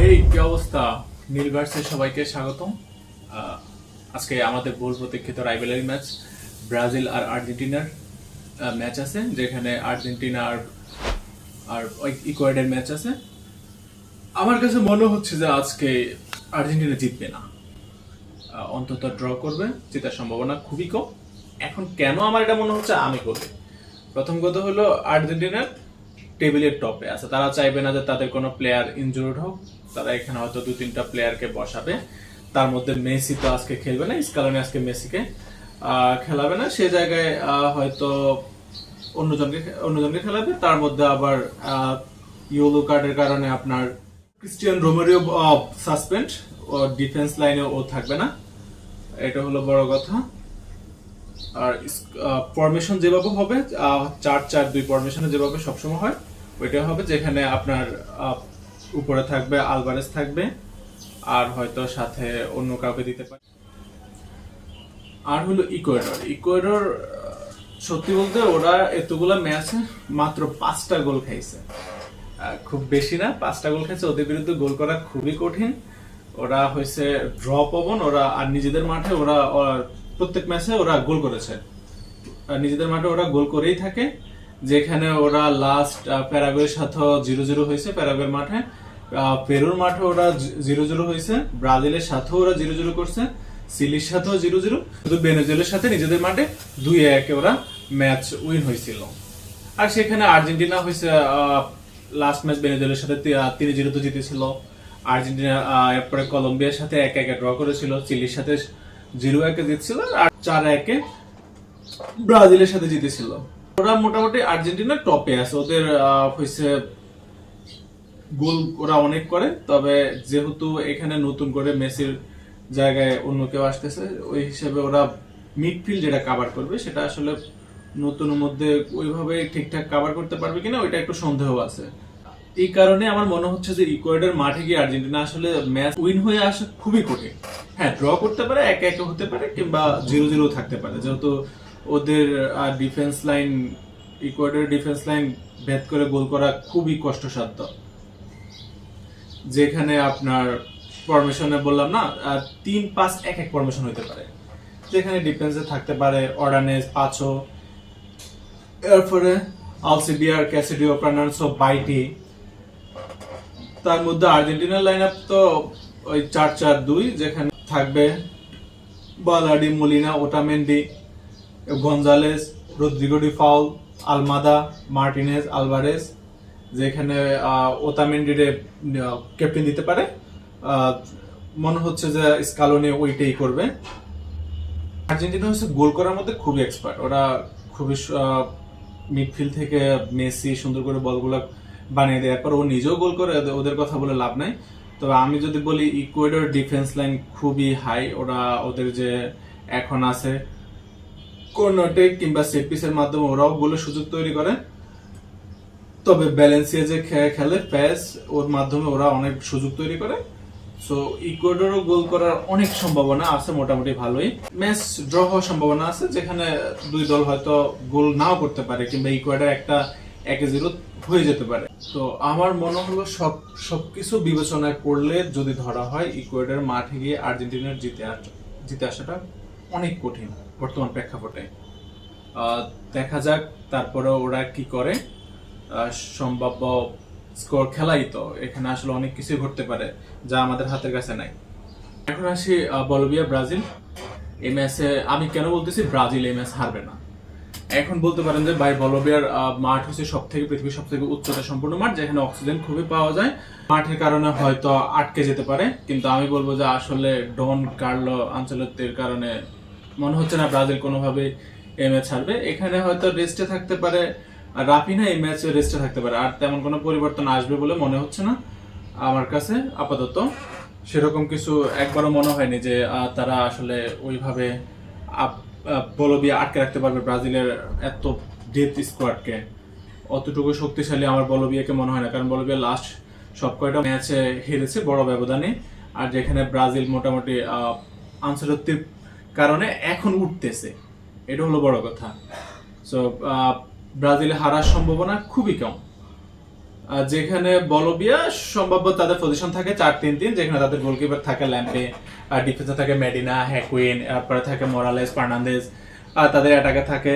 এই কি অবস্থা? নীলভার্সে সবাইকে স্বাগতম। আজকে আমাদের বহুল প্রতীক্ষিত রাইভালরি ম্যাচ ব্রাজিল আর আর্জেন্টিনার ম্যাচ আছে, যেখানে আর্জেন্টিনা আর ইকুয়েডর ম্যাচ আছে। আমার কাছে মনে হচ্ছে যে আজকে আর্জেন্টিনা জিতবে না, অন্তত ড্র করবে, জেতার সম্ভাবনা খুবই কম। এখন কেন আমার এটা মনে হচ্ছে আমি বলি। প্রথম কথা হলো, আর্জেন্টিনার টেবিলের টপে আছে, তারা চাইবে না যে তাদের কোনো প্লেয়ার ইনজুর্ড হোক। তারা এখানে হয়তো 2-3টা প্লেয়ারকে বসাবে, তার মধ্যে মেসি তো আজকে খেলবে না, স্কালোনি আজকে মেসিকে খেলাবে না, সে জায়গায় হয়তো অন্যজনকে খেলাবে। তার মধ্যে আবার ইয়েলো কার্ডের কারণে আপনার ক্রিস্টিয়ান রোমেরিও সাসপেন্ড, ও ডিফেন্স লাইনে ও থাকবে না, এটা হলো বড় কথা। আর ফরমেশন যেভাবে হবে 4-4-2 ফরমেশনে যেভাবে সবসময় হয় ওইটা হবে, যেখানে আপনার উপরে থাকবে আলভারেজ থাকবে, আর হয়তো সাথে অন্য কাউকে দিতে পারে। আর হলো ইকুয়েডর সত্যি বলতে ওরা এতগুলা ম্যাচে মাত্র 5টা গোল খাইছে, খুব বেশি না, 5টা গোল খাইছে। ওদের বিরুদ্ধে গোল করা খুবই কঠিন। ওরা হয়েছে ড্র পবন, ওরা আর নিজেদের মাঠে ওরা প্রত্যেক ম্যাচে ওরা গোল করেছে, নিজেদের মাঠে ওরা গোল করেই থাকে। যেখানে ওরা লাস্ট প্যারাগুয়ের সাথে 0-0 হয়েছে প্যারাগুয়ের মাঠে, পেরুর মাঠে ওরা 0-0 হয়েছে, ব্রাজিলের সাথেও ওরা 0-0 করছে, চিলির সাথেও 0-0, শুধু ভেনেজুয়েলার সাথে নিজেদের মাঠে 2-1 ওরা ম্যাচ উইন হয়েছিল। আর সেখানে আর্জেন্টিনা হয়েছে লাস্ট ম্যাচ ভেনেজুয়েলার সাথে 3-0 জিতেছিল। আর্জেন্টিনা এরপরে কলম্বিয়ার সাথে 1-1 ড্র করেছিল, চিলির সাথে 0-1 জিতছিল, আর 4-1 ব্রাজিলের সাথে জিতেছিল। ওরা মোটামুটি আর্জেন্টিনা টপে আছে, ওদের হয়েছে গোল ওরা অনেক করে। তবে যেহেতু এখানে নতুন করে মেসির জায়গায় অন্য কেউ আসতেছে, ওই হিসেবে ওরা মিডফিল্ড যেটা কাভার করবে সেটা আসলে নতুনের মধ্যে ওইভাবে ঠিকঠাক কাভার করতে পারবে কিনা ওইটা একটু সন্দেহ আছে। এই কারণে আমার মনে হচ্ছে যে ইকুয়েডর মাঠে গিয়ে আর্জেন্টিনা আসলে ম্যাচ উইন হয়ে আসা খুবই কঠিন। হ্যাঁ, ড্র করতে পারে, 1-1 হতে পারে, কিংবা 0-0 থাকতে পারে, যেহেতু ওদের defence line, Ecuador defence line ভেদ করে গোল করা খুবই কষ্টসাধ্য। যেখানে আপনার ফরমেশনে বললাম না, 3-5-1 ফরমেশন হতে পারে, যেখানে ডিফেন্সে থাকতে পারে অর্ডানেস, পাঁচো, এরপরে আলসিবিয়ার, ক্যাসিডিও, ফার্নান্ডো, বাইটি। তার মধ্যে আর্জেন্টিনার লাইন আপ তো ওই 4-4-2, যেখানে থাকবে Balerdi, Molina, Otamendi, Gonzalez, Rodrigo De Paul, Almada, Martinez, Alvarez. যেখানে ওটামেন্ডিরে ক্যাপ্টেন দিতে পারে, মনে হচ্ছে যে স্কালোনি ওইটাই করবে। আর্জেন্টিনা হচ্ছে গোল করার মধ্যে খুবই এক্সপার্ট, ওরা খুবই মিডফিল্ড থেকে মেসি সুন্দর করে বলগুলো বানিয়ে দেয়, এরপর ও নিজেও গোল করে, ওদের কথা বলে লাভ নাই। তবে আমি যদি বলি, ইকুয়েডর ডিফেন্স লাইন খুবই হাই, ওদের যে এখন আছে কর্নার কিংবা সেট পিসের মাধ্যমে ওরাও গোলের সুযোগ তৈরি করে। তবে ব্যালেন্সিয়া যে খেলে প্যাস, ওর মাধ্যমে ওরা অনেক সুযোগ তৈরি করে। সো ইকুয়েডরও গোল করার অনেক সম্ভাবনা আছে, মোটামুটি ভালোই। ম্যাচ ড্র হওয়ার সম্ভাবনা আছে, যেখানে দুই দল হয়তো গোল নাও করতে পারে, কিংবা ইকুয়েডর 1-0 হয়ে যেতে পারে। তো আমার মনে হলো সবকিছু বিবেচনায় করলে যদি ধরা হয়, ইকুয়েডর মাঠে গিয়ে আর্জেন্টিনার জিতে আসাটা অনেক কঠিন বর্তমান প্রেক্ষাপটে। দেখা যাক তারপরে ওরা কি করে। সম্ভাব্য স্কোর খেলাই তো, এখানে আসলে অনেক কিছুই ঘটতে পারে যা আমাদের হাতের কাছে নাই। এখন আসি বলবিয়া ব্রাজিল। এই ম্যাচে আমি কেন বলতেছি ব্রাজিল এই ম্যাচ হারবে না। এখন বলতে পারেন যে ভাই, বলবিয়ার মাঠ হচ্ছে পৃথিবীর সব থেকে উচ্চতা সম্পূর্ণ মাঠ, যেখানে অক্সিজেন খুবই পাওয়া যায়, মাঠের কারণে হয়তো আটকে যেতে পারে। কিন্তু আমি বলবো যে আসলে ডন কার্লো আনচেলত্তির কারণে মনে হচ্ছে না ব্রাজিল কোনোভাবে এই ম্যাচ হারবে। এখানে হয়তো রেস্টে থাকতে পারে রাফিনা, এই ম্যাচে রেস্টে থাকতে পারে, আর তেমন কোনো পরিবর্তন আসবে বলে মনে হচ্ছে না আমার কাছে আপাতত। সেরকম কিছু একবারও মনে হয়নি যে তারা আসলে ওইভাবে বলবিয়া আটকে রাখতে পারবে ব্রাজিলের এত ডেপথ স্কোয়াডকে। অতটুকু শক্তিশালী আমার বলবিয়াকে মনে হয় না, কারণ বলবিয়া লাস্ট সব কয়টা ম্যাচে হেরেছে বড় ব্যবধানে। আর যেখানে ব্রাজিল মোটামুটি আনচেলত্তির কারণে এখন উঠতেছে, এটা হলো বড় কথা। সো ব্রাজিলে হারার সম্ভাবনা খুবই কম। যেখানে বলবিয়া সম্ভাব্য তাদের পজিশন থাকে 4-3-3, যেখানে তাদের গোলকিপার থাকে ল্যাম্পে, আর ডিফেন্সে থাকে মেডিনা, হ্যাকুইন, তারপরে থাকে মোরালেস, ফার্নান্দেজ, আর তাদের অ্যাটাকে থাকে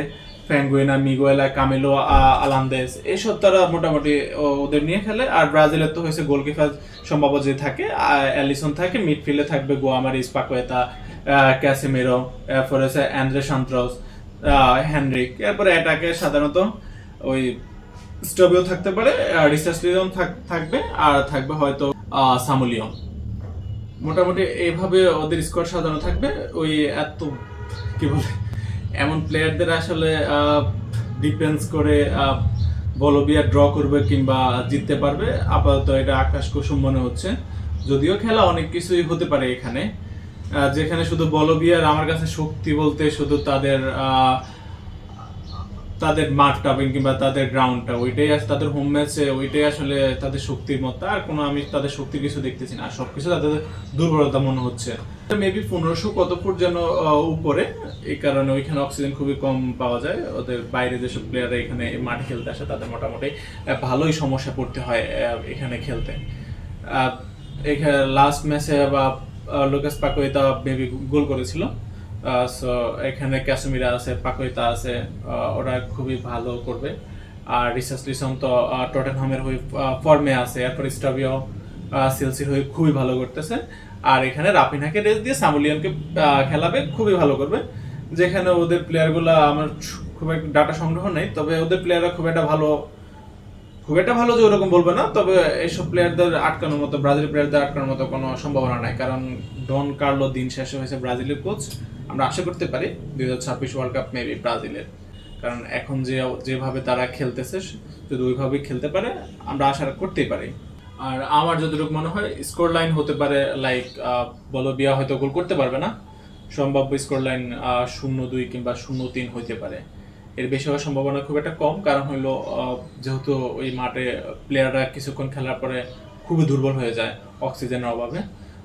ফ্যাঙ্গুইনা, মিগুয়েলা, কামেলো, আলান্দেস। এইসব তারা মোটামুটি ওদের নিয়ে খেলে। আর ব্রাজিলের তো হয়েছে গোলকিপার সম্ভাব্য যে থাকে অ্যালিসন থাকে, মিডফিল্ডে থাকবে গোয়ামারিস, পাকুয়েতা, ক্যাসিমেরো, এরপরে হচ্ছে অ্যান্দ্রে সান্ত্রোস, হেনরিক। এরপরে অ্যাটাকে সাধারণত ওই স্টবিও থাকতে পারে, রিসার্চলিয়ন থাকবে, আর থাকবে হয়তো সামুলিয়ন। মোটামুটি এইভাবে ওদের স্কোয়াড সাজানো থাকবে। ওই এত কি বলে এমন প্লেয়ারদের আসলে ডিফেন্স করে বলবিয়া ড্র করবে কিংবা জিততে পারবে আপাতত এটা আকাশ কুসুম মনে হচ্ছে। যদিও খেলা অনেক কিছুই হতে পারে এখানে, যেখানে শুধু বলবিয়ার আমার কাছে শক্তি বলতে শুধু তাদের মাঠটা কিংবা তাদের গ্রাউন্ডটা, ওইটাই তাদের হোম ম্যাচে ওইটাই আসলে তাদের শক্তির মতো। আর কোনো আমি তাদের শক্তির কিছু দেখতেছি না, সবকিছু তাদের দুর্বলতা মনে হচ্ছে। মেবি 1500 কত ফুট যেন উপরে, এই কারণে ওইখানে অক্সিজেন খুবই কম পাওয়া যায়। ওদের বাইরে যেসব প্লেয়াররা এখানে মাঠে খেলতে আসে তাদের মোটামুটি ভালোই সমস্যা পড়তে হয় এখানে খেলতে। এখানে লাস্ট ম্যাচে বা লুকাস পাকুয়েতা মেবি গোল করেছিল। সো এখানে ক্যাসমিরা আছে, পাকুয়েতা আছে, ওরা খুবই ভালো করবে। আর রিসার্চলিসন তো টটেনহামের হয়ে ফর্মে আছে, এরপর স্টাবিও চেলসির হয়ে খুবই ভালো করতেছে। আর এখানে রাফিনহাকে রেস্ট দিয়ে সামুলিয়ানকে খেলাবে, খুবই ভালো করবে। যেখানে ওদের প্লেয়ারগুলো আমার খুব একটা ডাটা সংগ্রহ নেই, তবে ওদের প্লেয়াররা খুব একটা ভালো যে ওরকম বলবে না। তবে এইসব প্লেয়ারদের আটকানোর মতো, ব্রাজিল প্লেয়ারদের আটকানোর মতো কোনো সম্ভাবনা নাই, কারণ ডন কার্লো দিন শেষে হয়েছে ব্রাজিলের কোচ। আমরা আশা করতে পারি 2026 ওয়ার্ল্ড কাপ মেবি ব্রাজিলের, কারণ এখন যেভাবে তারা খেলতেছে যদি ওইভাবেই খেলতে পারে আমরা আশা করতেই পারি। আর আমার যতটুকু মনে হয় স্কোর লাইন হতে পারে লাইক বলবিয়া হয়তো গোল করতে পারবে না, সম্ভাব্য স্কোর লাইন 0-2 কিংবা 0-3 হইতে পারে। এর বেশি হওয়ার সম্ভাবনা খুব একটা কম, কারণ হইলো যেহেতু ওই মাঠে প্লেয়াররা কিছুক্ষণ খেলার পরে খুবই দুর্বল হয়ে যায় অক্সিজেনের অভাবে।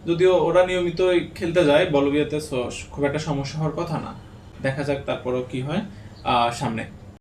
যদিও ওরা নিয়মিত খেলতে যায় বলবিয়াতে, খুব একটা সমস্যা হওয়ার কথা না। দেখা যাক তারপরও কি হয় সামনে।